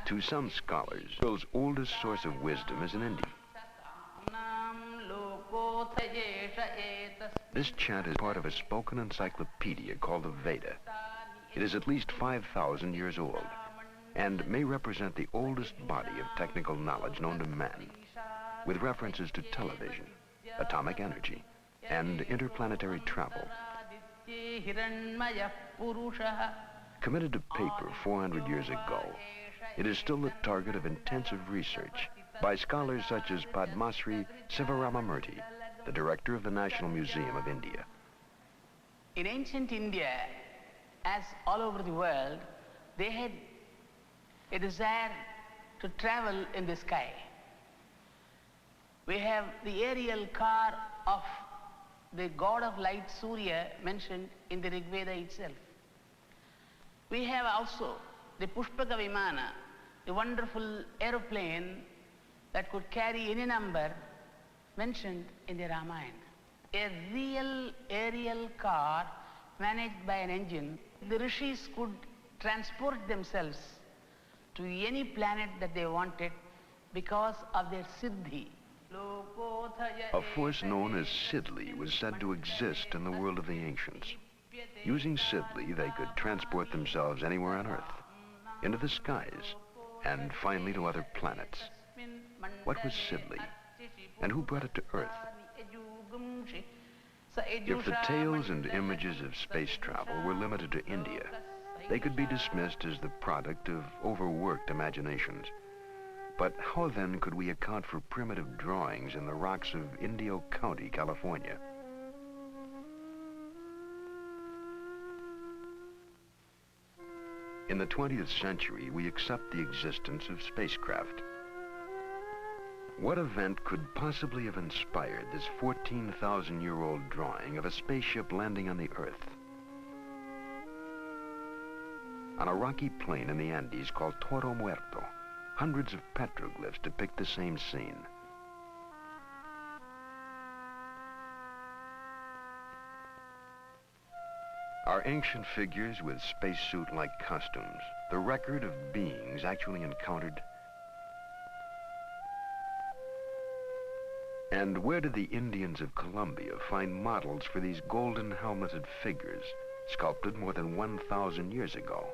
To some scholars, the world's oldest source of wisdom is in India. This chant is part of a spoken encyclopedia called the Veda. It is at least 5,000 years old and may represent the oldest body of technical knowledge known to man, with references to television, atomic energy, and interplanetary travel. Committed to paper 400 years ago, it is still the target of intensive research by scholars such as Padmasri Sivaramamurthy, the director of the National Museum of India. In ancient India, as all over the world, they had a desire to travel in the sky. We have the aerial car of the god of light, Surya, mentioned in the Rig Veda itself. We have also the Pushpaka Vimana, a wonderful aeroplane that could carry any number, mentioned in the Ramayana. A real aerial car managed by an engine. The rishis could transport themselves to any planet that they wanted because of their siddhi. A force known as Sidli was said to exist in the world of the ancients. Using Sidli, they could transport themselves anywhere on Earth, into the skies, and finally to other planets. What was Sidli, and who brought it to Earth? If the tales and images of space travel were limited to India, they could be dismissed as the product of overworked imaginations. But how then could we account for primitive drawings in the rocks of Indio County, California? In the 20th century, we accept the existence of spacecraft. What event could possibly have inspired this 14,000-year-old drawing of a spaceship landing on the Earth? On a rocky plain in the Andes called Toro Muerto, hundreds of petroglyphs depict the same scene. Are ancient figures with spacesuit-like costumes the record of beings actually encountered? And where did the Indians of Colombia find models for these golden helmeted figures sculpted more than 1,000 years ago?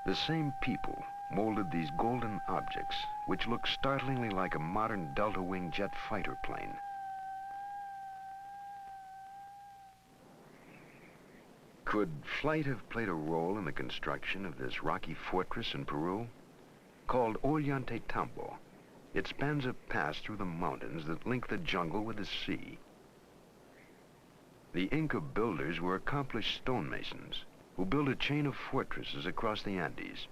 The same people molded these golden objects, which look startlingly like a modern delta-wing jet fighter plane. Could flight have played a role in the construction of this rocky fortress in Peru? Called Ollantaytambo, it spans a pass through the mountains that link the jungle with the sea. The Inca builders were accomplished stonemasons who built a chain of fortresses across the Andes.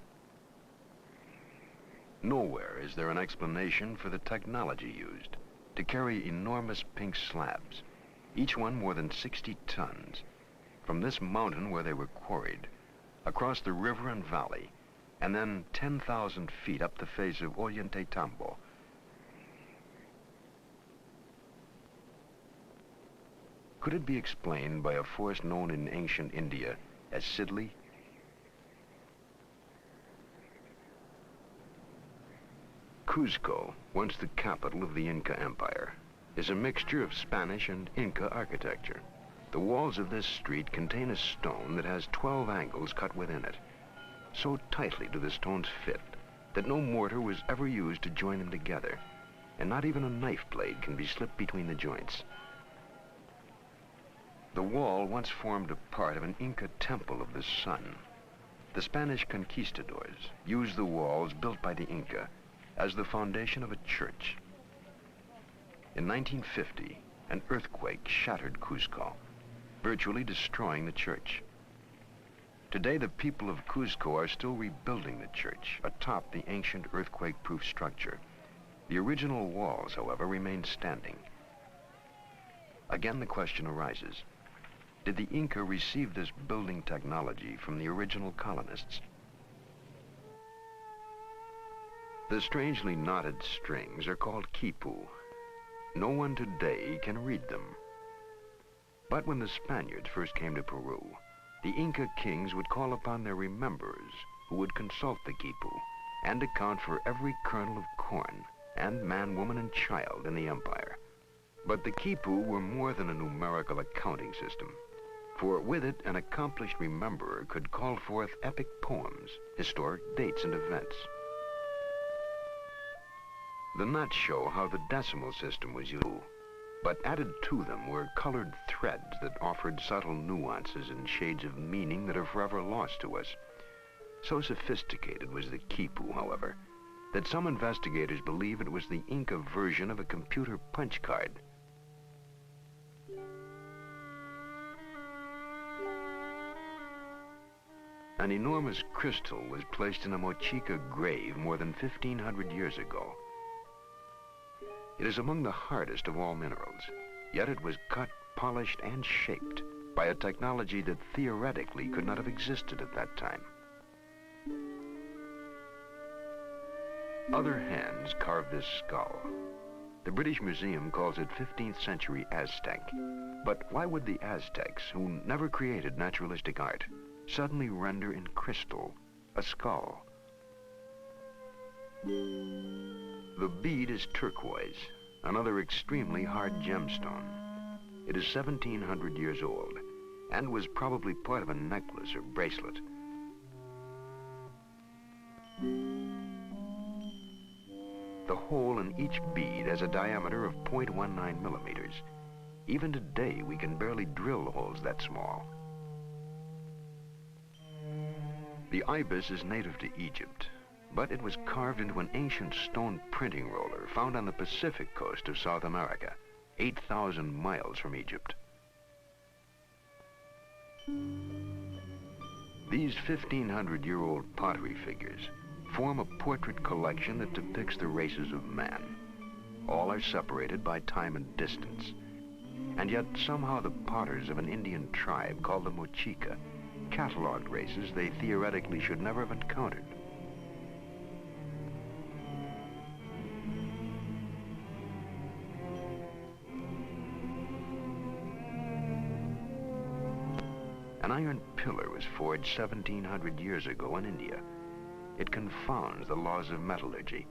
Nowhere is there an explanation for the technology used to carry enormous pink slabs, each one more than 60 tons, from this mountain where they were quarried, across the river and valley, and then 10,000 feet up the face of Ollantaytambo. Could it be explained by a force known in ancient India as Sidli? Cuzco, once the capital of the Inca Empire, is a mixture of Spanish and Inca architecture. The walls of this street contain a stone that has 12 angles cut within it. So tightly do the stones fit that no mortar was ever used to join them together, and not even a knife blade can be slipped between the joints. The wall once formed a part of an Inca temple of the sun. The Spanish conquistadors used the walls built by the Inca as the foundation of a church. In 1950, an earthquake shattered Cuzco, virtually destroying the church. Today, the people of Cuzco are still rebuilding the church atop the ancient earthquake-proof structure. The original walls, however, remain standing. Again, the question arises, did the Inca receive this building technology from the original colonists? The strangely knotted strings are called quipu. No one today can read them. But when the Spaniards first came to Peru, the Inca kings would call upon their rememberers who would consult the quipu and account for every kernel of corn and man, woman, and child in the empire. But the quipu were more than a numerical accounting system, for with it an accomplished rememberer could call forth epic poems, historic dates and events. The knots show how the decimal system was used, but added to them were colored threads that offered subtle nuances and shades of meaning that are forever lost to us. So sophisticated was the quipu, however, that some investigators believe it was the Inca version of a computer punch card. An enormous crystal was placed in a Mochica grave more than 1,500 years ago. It is among the hardest of all minerals, yet it was cut, polished, and shaped by a technology that theoretically could not have existed at that time. Other hands carved this skull. The British Museum calls it 15th century Aztec. But why would the Aztecs, who never created naturalistic art, suddenly render in crystal a skull? The bead is turquoise, another extremely hard gemstone. It is 1,700 years old and was probably part of a necklace or bracelet. The hole in each bead has a diameter of 0.19 millimeters. Even today, we can barely drill holes that small. The ibis is native to Egypt, but it was carved into an ancient stone printing roller found on the Pacific coast of South America, 8,000 miles from Egypt. These 1,500-year-old pottery figures form a portrait collection that depicts the races of man. All are separated by time and distance. And yet somehow the potters of an Indian tribe called the Mochica cataloged races they theoretically should never have encountered. An iron pillar was forged 1,700 years ago in India. It confounds the laws of metallurgy.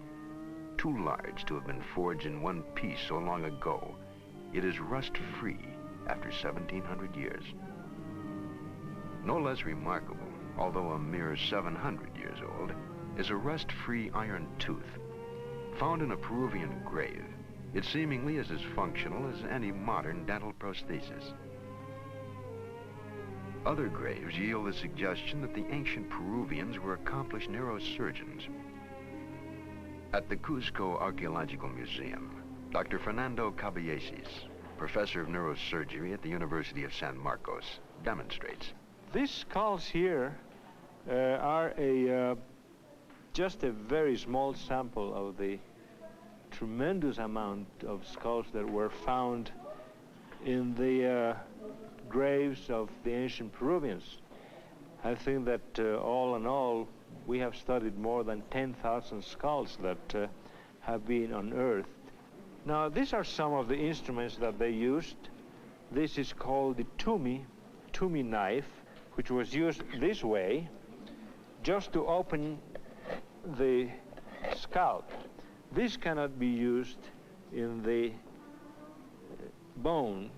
Too large to have been forged in one piece so long ago, it is rust-free after 1,700 years. No less remarkable, although a mere 700 years old, is a rust-free iron tooth. Found in a Peruvian grave, it seemingly is as functional as any modern dental prosthesis. Other graves yield the suggestion that the ancient Peruvians were accomplished neurosurgeons. At the Cusco Archaeological Museum, Dr. Fernando Caballesas, professor of neurosurgery at the University of San Marcos, demonstrates. These skulls here are just a very small sample of the tremendous amount of skulls that were found in the graves of the ancient Peruvians. I think that all in all, we have studied more than 10,000 skulls that have been unearthed. Now, these are some of the instruments that they used. This is called the tumi knife, which was used this way, just to open the scalp. This cannot be used in the bone.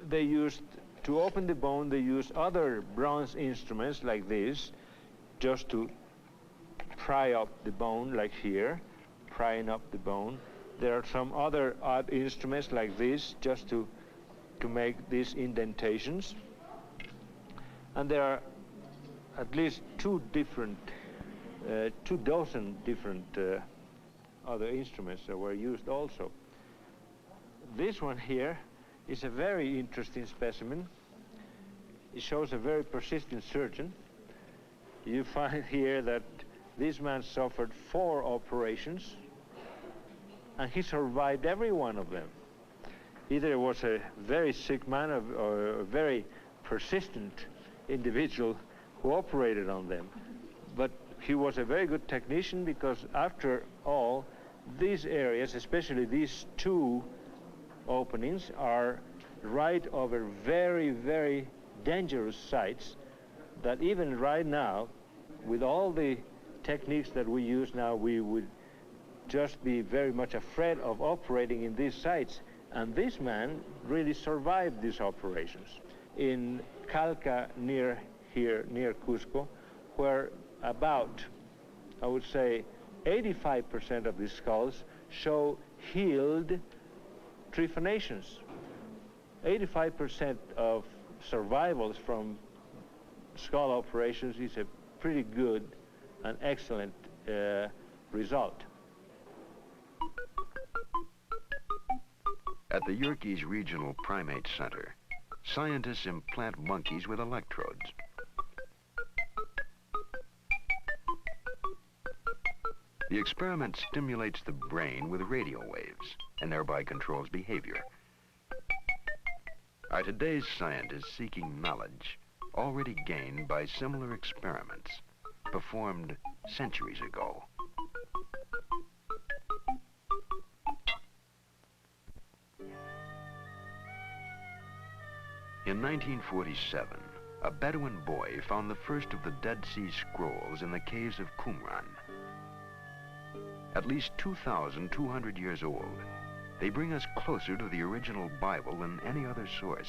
They used, to open the bone, they used other bronze instruments like this, just to pry up the bone, like here, prying up the bone. There are some other odd instruments like this, just to make these indentations. And there are at least 2 dozen different other instruments that were used also. This one here is a very interesting specimen. It shows a very persistent surgeon. You find here that this man suffered 4 operations, and he survived every one of them. Either it was a very sick man or a very persistent individual who operated on them. But he was a very good technician, because after all, these areas, especially these two openings, are right over very, very dangerous sites that even right now, with all the techniques that we use now, we would just be very much afraid of operating in these sites. And this man really survived these operations. In Calca, near here, near Cusco, where about, I would say, 85% of these skulls show healed trephanations. 85% of survivals from skull operations is a pretty good and excellent result. At the Yerkes Regional Primate Center, scientists implant monkeys with electrodes. The experiment stimulates the brain with radio waves and thereby controls behavior. Are today's scientists seeking knowledge already gained by similar experiments performed centuries ago? In 1947, a Bedouin boy found the first of the Dead Sea Scrolls in the caves of Qumran. At least 2,200 years old, they bring us closer to the original Bible than any other source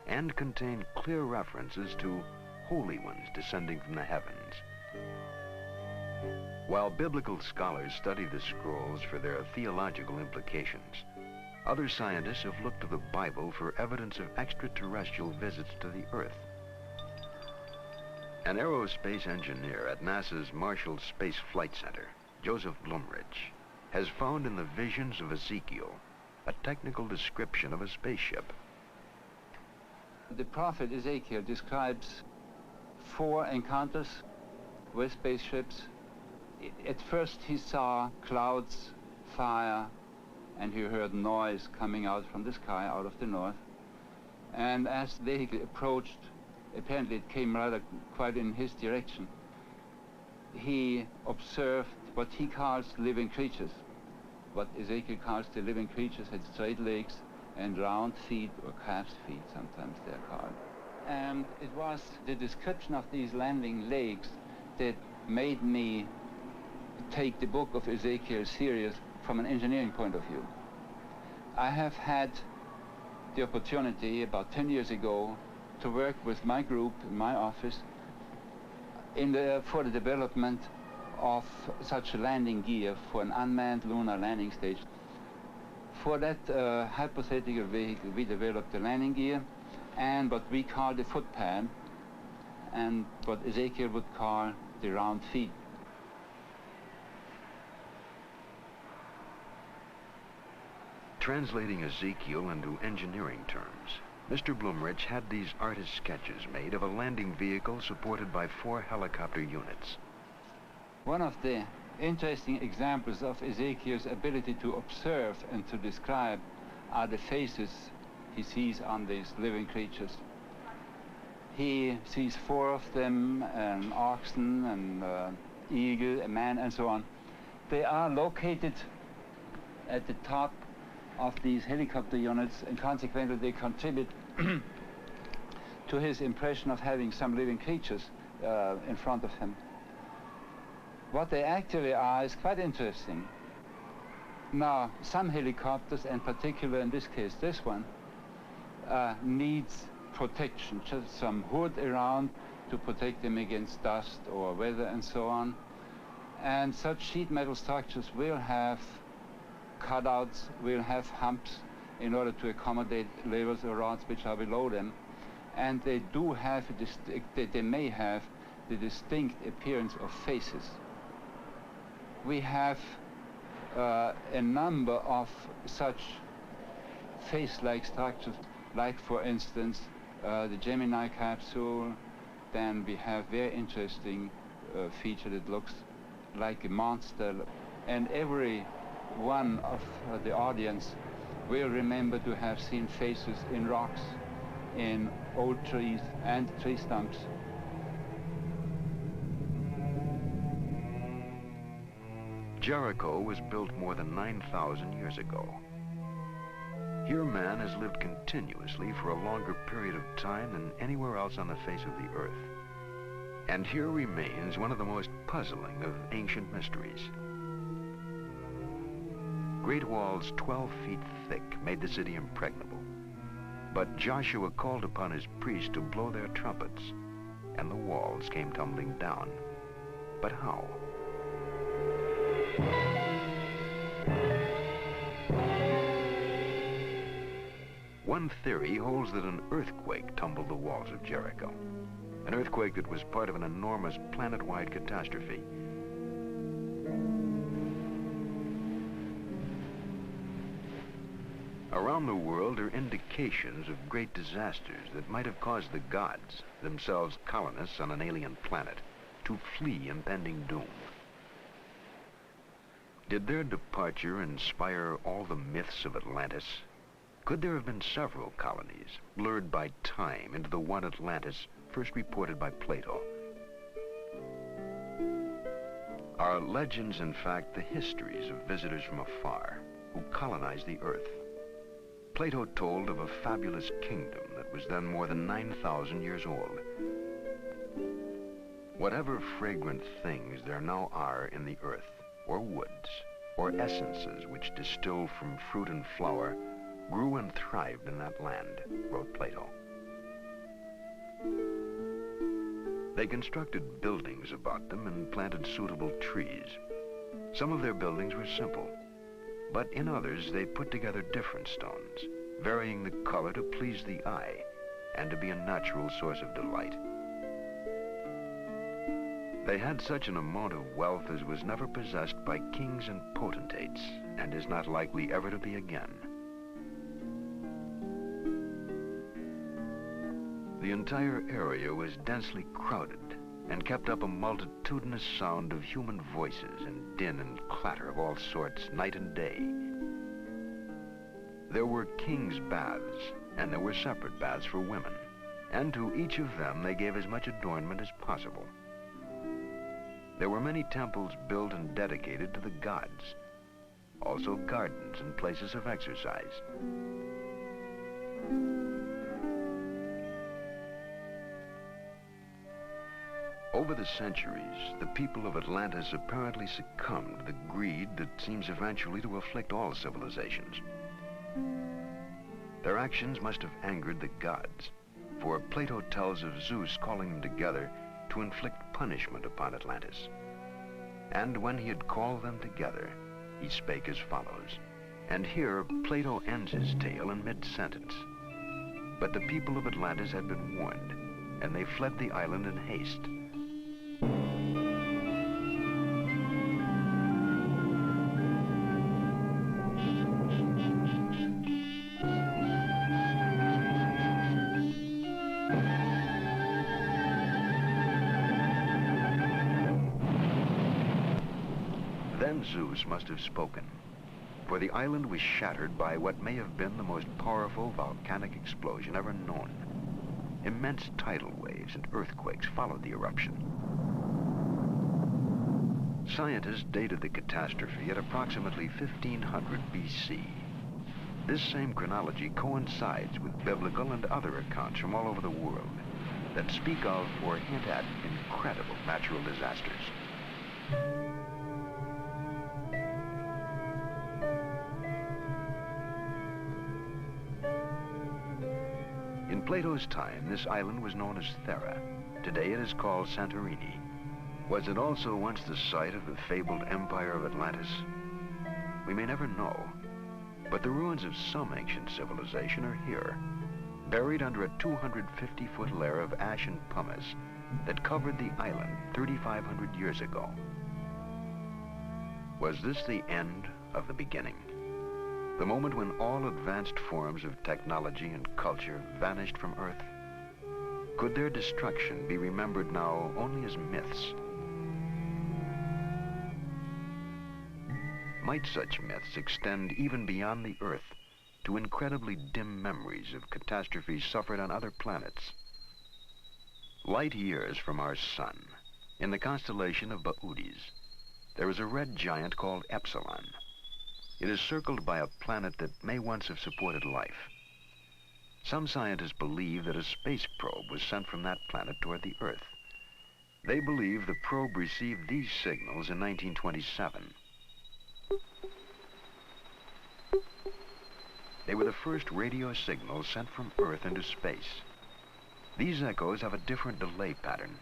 and contain clear references to holy ones descending from the heavens. While biblical scholars study the scrolls for their theological implications, other scientists have looked to the Bible for evidence of extraterrestrial visits to the Earth. An aerospace engineer at NASA's Marshall Space Flight Center, Joseph Blumrich, has found in the visions of Ezekiel a technical description of a spaceship. The prophet Ezekiel describes 4 encounters with spaceships. At first he saw clouds, fire, and he heard noise coming out from the sky, out of the north. And as the vehicle approached, apparently it came rather quite in his direction, he observed what he calls living creatures. What Ezekiel calls the living creatures had straight legs and round feet, or calf's feet, sometimes they're called. And it was the description of these landing legs that made me take the book of Ezekiel serious from an engineering point of view. I have had the opportunity about 10 years ago to work with my group in my office for the development of such a landing gear for an unmanned lunar landing station. For that hypothetical vehicle, we developed the landing gear and what we call the footpad, and what Ezekiel would call the round feet. Translating Ezekiel into engineering terms, Mr. Blumrich had these artist sketches made of a landing vehicle supported by 4 helicopter units. One of the interesting examples of Ezekiel's ability to observe and to describe are the faces he sees on these living creatures. He sees 4 of them, an oxen, an eagle, a man, and so on. They are located at the top of these helicopter units, and consequently they contribute to his impression of having some living creatures in front of him. What they actually are is quite interesting. Now, some helicopters, in particular in this case this one, needs protection, just some hood around to protect them against dust or weather and so on. And such sheet metal structures will have cutouts, will have humps in order to accommodate levels or rods which are below them. And they do have, they may have the distinct appearance of faces. We have a number of such face-like structures, like for instance the Gemini capsule. Then we have very interesting feature that looks like a monster, and every one of the audience will remember to have seen faces in rocks, in old trees and tree stumps. Jericho was built more than 9,000 years ago. Here man has lived continuously for a longer period of time than anywhere else on the face of the earth. And here remains one of the most puzzling of ancient mysteries. Great walls 12 feet thick made the city impregnable. But Joshua called upon his priests to blow their trumpets, and the walls came tumbling down. But how? One theory holds that an earthquake tumbled the walls of Jericho. An earthquake that was part of an enormous planet-wide catastrophe. Around the world are indications of great disasters that might have caused the gods, themselves colonists on an alien planet, to flee impending doom. Did their departure inspire all the myths of Atlantis? Could there have been several colonies, blurred by time into the one Atlantis first reported by Plato? Are legends, in fact, the histories of visitors from afar who colonized the earth? Plato told of a fabulous kingdom that was then more than 9,000 years old. Whatever fragrant things there now are in the earth, or woods, or essences which distill from fruit and flower, grew and thrived in that land, wrote Plato. They constructed buildings about them and planted suitable trees. Some of their buildings were simple, but in others they put together different stones, varying the color to please the eye and to be a natural source of delight. They had such an amount of wealth as was never possessed by kings and potentates, and is not likely ever to be again. The entire area was densely crowded and kept up a multitudinous sound of human voices and din and clatter of all sorts, night and day. There were kings' baths, and there were separate baths for women, and to each of them they gave as much adornment as possible. There were many temples built and dedicated to the gods, also gardens and places of exercise. Over the centuries, the people of Atlantis apparently succumbed to the greed that seems eventually to afflict all civilizations. Their actions must have angered the gods, for Plato tells of Zeus calling them together to inflict punishment upon Atlantis. And when he had called them together, he spake as follows. And here Plato ends his tale in mid-sentence. But the people of Atlantis had been warned, and they fled the island in haste. Then Zeus must have spoken, for the island was shattered by what may have been the most powerful volcanic explosion ever known. Immense tidal waves and earthquakes followed the eruption. Scientists dated the catastrophe at approximately 1500 BC. This same chronology coincides with biblical and other accounts from all over the world that speak of or hint at incredible natural disasters. In Plato's time, this island was known as Terra. Today it is called Santorini. Was it also once the site of the fabled empire of Atlantis? We may never know, but the ruins of some ancient civilization are here, buried under a 250-foot layer of ash and pumice that covered the island 3,500 years ago. Was this the end of the beginning? The moment when all advanced forms of technology and culture vanished from Earth? Could their destruction be remembered now only as myths? Might such myths extend even beyond the Earth to incredibly dim memories of catastrophes suffered on other planets? Light years from our sun, in the constellation of Boötes, there is a red giant called Epsilon. It is circled by a planet that may once have supported life. Some scientists believe that a space probe was sent from that planet toward the Earth. They believe the probe received these signals in 1927. They were the first radio signals sent from Earth into space. These echoes have a different delay pattern.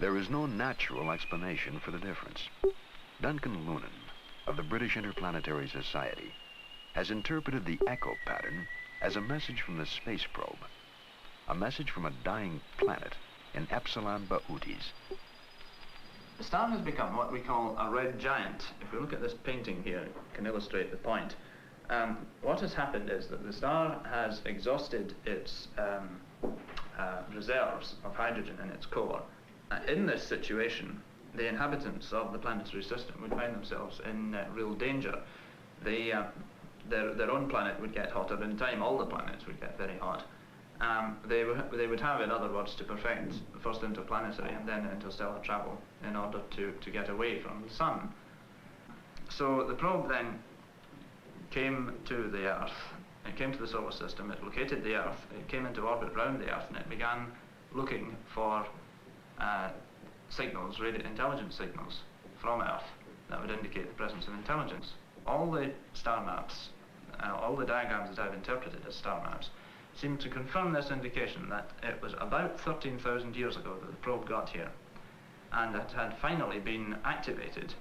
There is no natural explanation for the difference. Duncan Lunan, of the British Interplanetary Society, has interpreted the echo pattern as a message from the space probe, a message from a dying planet in Epsilon Bootes. The star has become what we call a red giant. If we look at this painting here, it can illustrate the point. What has happened is that the star has exhausted its reserves of hydrogen in its core. In this situation, the inhabitants of the planetary system would find themselves in real danger. Their own planet would get hotter. In time, all the planets would get very hot. They would have, in other words, to perfect first interplanetary and then interstellar travel in order to get away from the sun. So the probe then came to the Earth. It came to the solar system. It located the Earth. It came into orbit around the Earth, and it began looking for signals, radio intelligence signals from Earth that would indicate the presence of intelligence. All the star maps, all the diagrams that I've interpreted as star maps, seem to confirm this indication that it was about 13,000 years ago that the probe got here, and it had finally been activated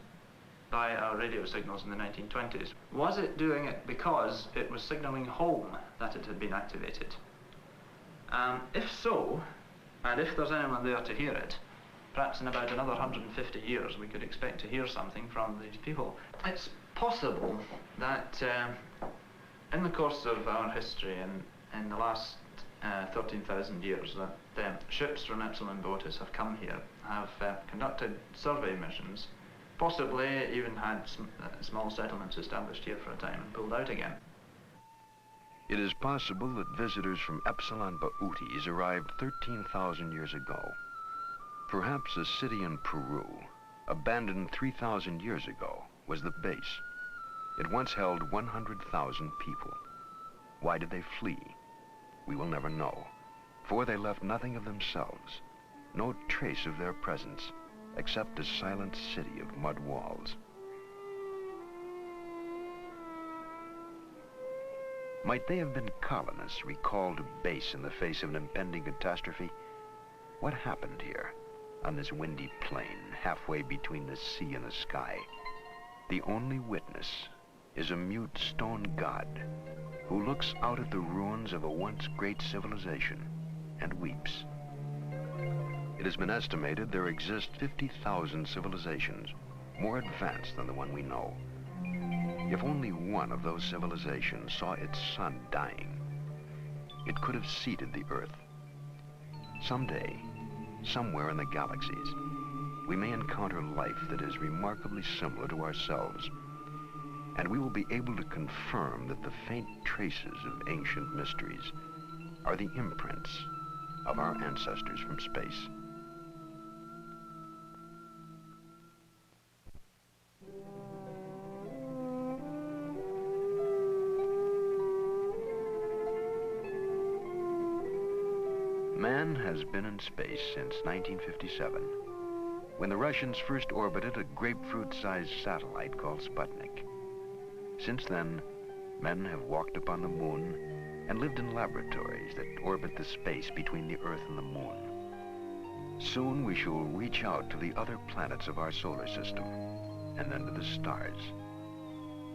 by our radio signals in the 1920s. Was it doing it because it was signaling home that it had been activated? If so, and if there's anyone there to hear it, perhaps in about another 150 years we could expect to hear something from these people. It's possible that in the course of our history in the last 13,000 years that ships from Epsilon Bootes have come here, have conducted survey missions, possibly even had small settlements established here for a time and pulled out again. It is possible that visitors from Epsilon Bootes arrived 13,000 years ago. Perhaps a city in Peru, abandoned 3,000 years ago, was the base. It once held 100,000 people. Why did they flee? We will never know, for they left nothing of themselves, no trace of their presence, except a silent city of mud walls. Might they have been colonists recalled to base in the face of an impending catastrophe? What happened here, on this windy plain, halfway between the sea and the sky? The only witness is a mute stone god who looks out at the ruins of a once great civilization and weeps. It has been estimated there exist 50,000 civilizations, more advanced than the one we know. If only one of those civilizations saw its sun dying, it could have seeded the Earth. Someday, somewhere in the galaxies, we may encounter life that is remarkably similar to ourselves, and we will be able to confirm that the faint traces of ancient mysteries are the imprints of our ancestors from space. Man has been in space since 1957, when the Russians first orbited a grapefruit-sized satellite called Sputnik. Since then, men have walked upon the moon and lived in laboratories that orbit the space between the Earth and the moon. Soon we shall reach out to the other planets of our solar system, and then to the stars.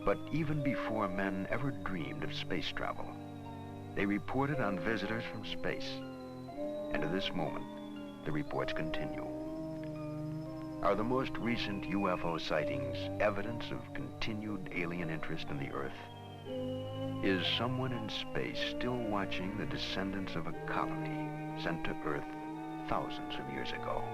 But even before men ever dreamed of space travel, they reported on visitors from space. And to this moment, the reports continue. Are the most recent UFO sightings evidence of continued alien interest in the Earth? Is someone in space still watching the descendants of a colony sent to Earth thousands of years ago?